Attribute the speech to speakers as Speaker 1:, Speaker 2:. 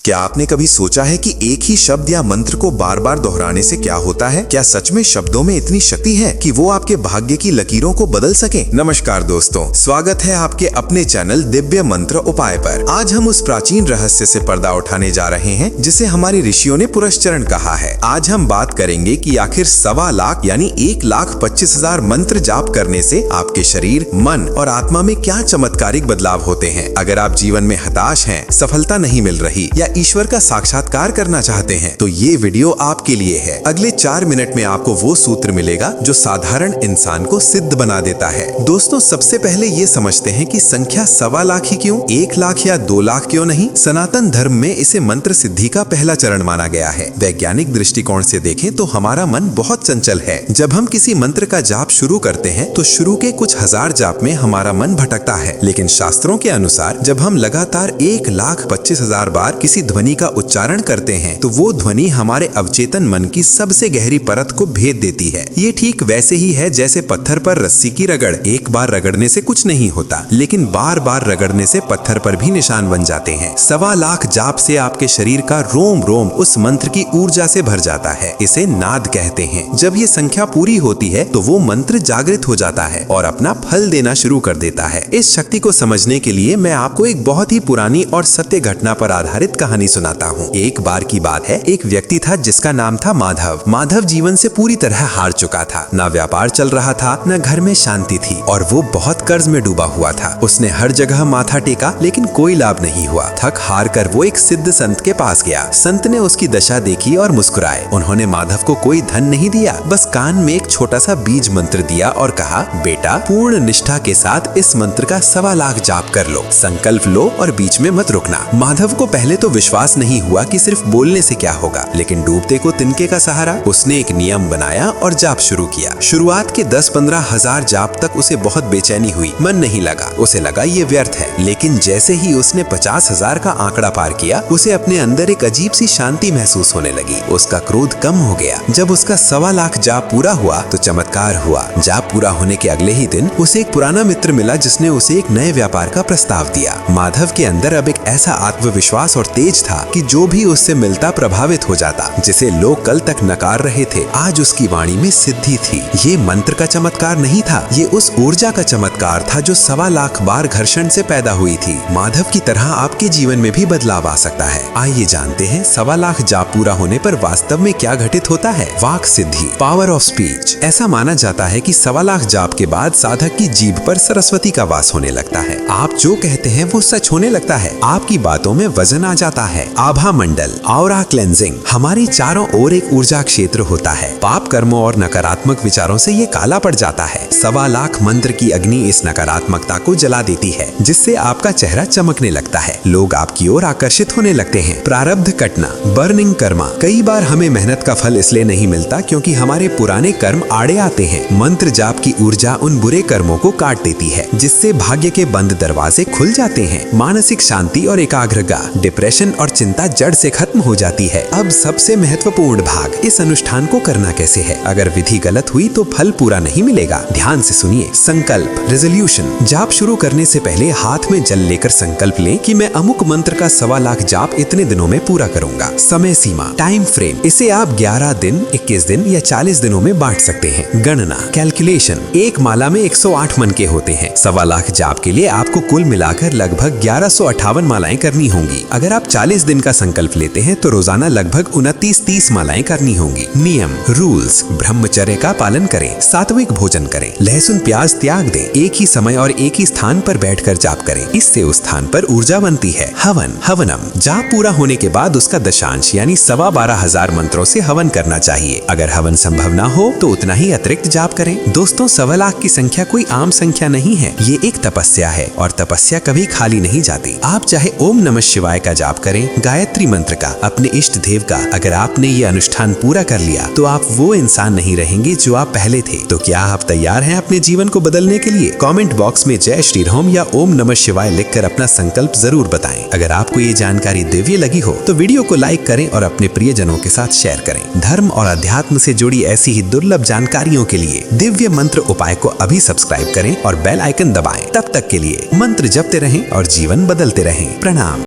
Speaker 1: क्या आपने कभी सोचा है कि एक ही शब्द या मंत्र को बार बार दोहराने से क्या होता है? क्या सच में शब्दों में इतनी शक्ति है कि वो आपके भाग्य की लकीरों को बदल सके? नमस्कार दोस्तों, स्वागत है आपके अपने चैनल दिव्य मंत्र उपाय पर। आज हम उस प्राचीन रहस्य से पर्दा उठाने जा रहे हैं जिसे हमारे ऋषियों ने पुरस्चरण कहा है। आज हम बात करेंगे कि आखिर 1.25 लाख यानी 1,25,000 मंत्र जाप करने से आपके शरीर, मन और आत्मा में क्या चमत्कारिक बदलाव होते हैं। अगर आप जीवन में हताश हैं, सफलता नहीं मिल रही या ईश्वर का साक्षात्कार करना चाहते हैं तो ये वीडियो आपके लिए है। अगले 4 मिनट में आपको वो सूत्र मिलेगा जो साधारण इंसान को सिद्ध बना देता है। दोस्तों, सबसे पहले ये समझते हैं कि संख्या 1.25 लाख ही क्यों, 1 लाख या 2 लाख क्यों नहीं। सनातन धर्म में इसे मंत्र सिद्धि का पहला चरण माना गया है। वैज्ञानिक दृष्टिकोण से देखें तो हमारा मन बहुत चंचल है। जब हम किसी मंत्र का जाप शुरू करते हैं तो शुरू के कुछ हजार जाप में हमारा मन भटकता है, लेकिन शास्त्रों के अनुसार जब हम लगातार 1,25,000 बार किसी ध्वनि का उच्चारण करते हैं तो वो ध्वनि हमारे अवचेतन मन की सबसे गहरी परत को भेद देती है। ये ठीक वैसे ही है जैसे पत्थर पर रस्सी की रगड़। एक बार रगड़ने से कुछ नहीं होता, लेकिन बार बार रगड़ने से पत्थर पर भी निशान बन जाते हैं। 1.25 लाख जाप से आपके शरीर का रोम रोम उस मंत्र की ऊर्जा से भर जाता है। इसे नाद कहते हैं। जब ये संख्या पूरी होती है तो वो मंत्र जागृत हो जाता है और अपना फल देना शुरू कर देता है। इस शक्ति को समझने के लिए मैं आपको एक बहुत ही पुरानी और सत्य घटना पर आधारित कहानी सुनाता हूँ। एक बार की बात है, एक व्यक्ति था जिसका नाम था माधव। माधव जीवन से पूरी तरह हार चुका था। न व्यापार चल रहा था, न घर में शांति थी और वो बहुत कर्ज में डूबा हुआ था। उसने हर जगह माथा टेका लेकिन कोई लाभ नहीं हुआ। थक हार कर वो एक सिद्ध संत के पास गया। संत ने उसकी दशा देखी और मुस्कुराए। उन्होंने माधव को कोई धन नहीं दिया, बस कान में एक छोटा सा बीज मंत्र दिया और कहा, बेटा, पूर्ण निष्ठा के साथ इस मंत्र का 1.25 लाख जाप कर लो। संकल्प लो और बीच में मत रुकना। माधव को पहले तो विश्वास नहीं हुआ कि सिर्फ बोलने से क्या होगा, लेकिन डूबते को तिनके का सहारा। उसने एक नियम बनाया और जाप शुरू किया। शुरुआत के 10-15 हजार जाप तक उसे बहुत बेचैनी हुई, मन नहीं लगा। उसे लगा ये व्यर्थ है, लेकिन जैसे ही उसने 50,000 का आंकड़ा पार किया, उसे अपने अंदर एक अजीब सी शांति महसूस होने लगी। उसका क्रोध कम हो गया। जब उसका 1.25 लाख जाप पूरा हुआ तो चमत्कार हुआ। जाप पूरा होने के अगले ही दिन उसे एक पुराना मित्र मिला जिसने उसे एक नए व्यापार का प्रस्ताव दिया। माधव के अंदर अब एक ऐसा आत्मविश्वास और तेज था कि जो भी उससे मिलता प्रभावित हो जाता। जिसे लोग कल तक नकार रहे थे, आज उसकी वाणी में सिद्धि थी। ये मंत्र का चमत्कार नहीं था, ये उस ऊर्जा का चमत्कार था जो 1.25 लाख बार घर्षण से पैदा हुई थी। माधव की तरह आपके जीवन में भी बदलाव आ सकता है। आइए जानते हैं 1.25 लाख जाप पूरा होने पर वास्तव में क्या घटित होता है। वाक सिद्धि, पावर ऑफ स्पीच। ऐसा माना जाता है कि 1.25 लाख जाप के बाद साधक की जीभ पर सरस्वती का वास होने लगता है। आप जो कहते हैं वो सच होने लगता है। आपकी बातों में वजन आ जाता है। आभा मंडल, ऑरा क्लेंजिंग। हमारी चारों ओर एक ऊर्जा क्षेत्र होता है। पाप कर्मों और नकारात्मक विचारों से ये काला पड़ जाता है। 1.25 लाख मंत्र की अग्नि इस नकारात्मकता को जला देती है, जिससे आपका चेहरा चमकने लगता है। लोग आपकी ओर आकर्षित होने लगते हैं। प्रारब्ध कटना, बर्निंग कर्मा। कई बार हमें मेहनत का फल इसलिए नहीं मिलता क्योंकि हमारे पुराने कर्म आड़े आते हैं। मंत्र जाप की ऊर्जा उन बुरे कर्मों को काट देती है, जिससे भाग्य के बंद दरवाजे खुल जाते हैं। मानसिक शांति और एकाग्रता, डिप्रेशन और चिंता जड़ से खत्म हो जाती है। अब सबसे महत्वपूर्ण भाग, इस अनुष्ठान को करना कैसे है। अगर विधि गलत हुई तो फल पूरा नहीं मिलेगा। ध्यान से सुनिए। संकल्प, रेजोल्यूशन। जाप शुरू करने से पहले हाथ में जल लेकर संकल्प लें कि मैं अमुक मंत्र का 1.25 लाख जाप इतने दिनों में पूरा करूंगा। समय सीमा, टाइम फ्रेम। इसे आप 11 दिन, 21 दिन या 40 दिनों में बांट सकते हैं। गणना, कैलकुलेशन। एक माला में 108 मनके होते हैं। 1.25 लाख जाप के लिए आपको कुल मिलाकर लगभग 1158 मालाएं करनी होंगी। अगर आप 40 दिन का संकल्प लेते हैं तो रोजाना लगभग 29-30 मालाएं करनी होंगी। नियम, रूल्स। ब्रह्मचर्य का पालन करें। सात्विक भोजन करें। लहसुन प्याज त्याग दें। एक ही समय और एक ही स्थान पर बैठकर जाप करें। इससे उस स्थान पर ऊर्जा बनती है। हवन, हवनम। जाप पूरा होने के बाद उसका दशांश यानी 12,500 मंत्रों से हवन करना चाहिए। अगर हवन संभव न हो तो उतना ही अतिरिक्त जाप करें। दोस्तों, 1.25 लाख की संख्या कोई आम संख्या नहीं है। ये एक तपस्या है और तपस्या कभी खाली नहीं जाती। आप चाहे ओम नमः शिवाय का जाप करें, गायत्री मंत्र का, अपने इष्ट देव का। अगर आपने ये अनुष्ठान पूरा कर लिया तो आप वो इंसान नहीं रहेंगे जो आप पहले थे। तो क्या आप तैयार हैं अपने जीवन को बदलने के लिए? कमेंट बॉक्स में जय श्री राम या ओम नमः शिवाय लिखकर अपना संकल्प जरूर बताएं। अगर आपको ये जानकारी दिव्य लगी हो तो वीडियो को लाइक करें और अपने प्रियजनों के साथ शेयर करें। धर्म और अध्यात्म से जुड़ी ऐसी ही दुर्लभ जानकारियों के लिए दिव्य मंत्र उपाय को अभी सब्सक्राइब करें और बेल आइकन दबाएं। तब तक के लिए मंत्र जपते रहें और जीवन बदलते रहें। प्रणाम।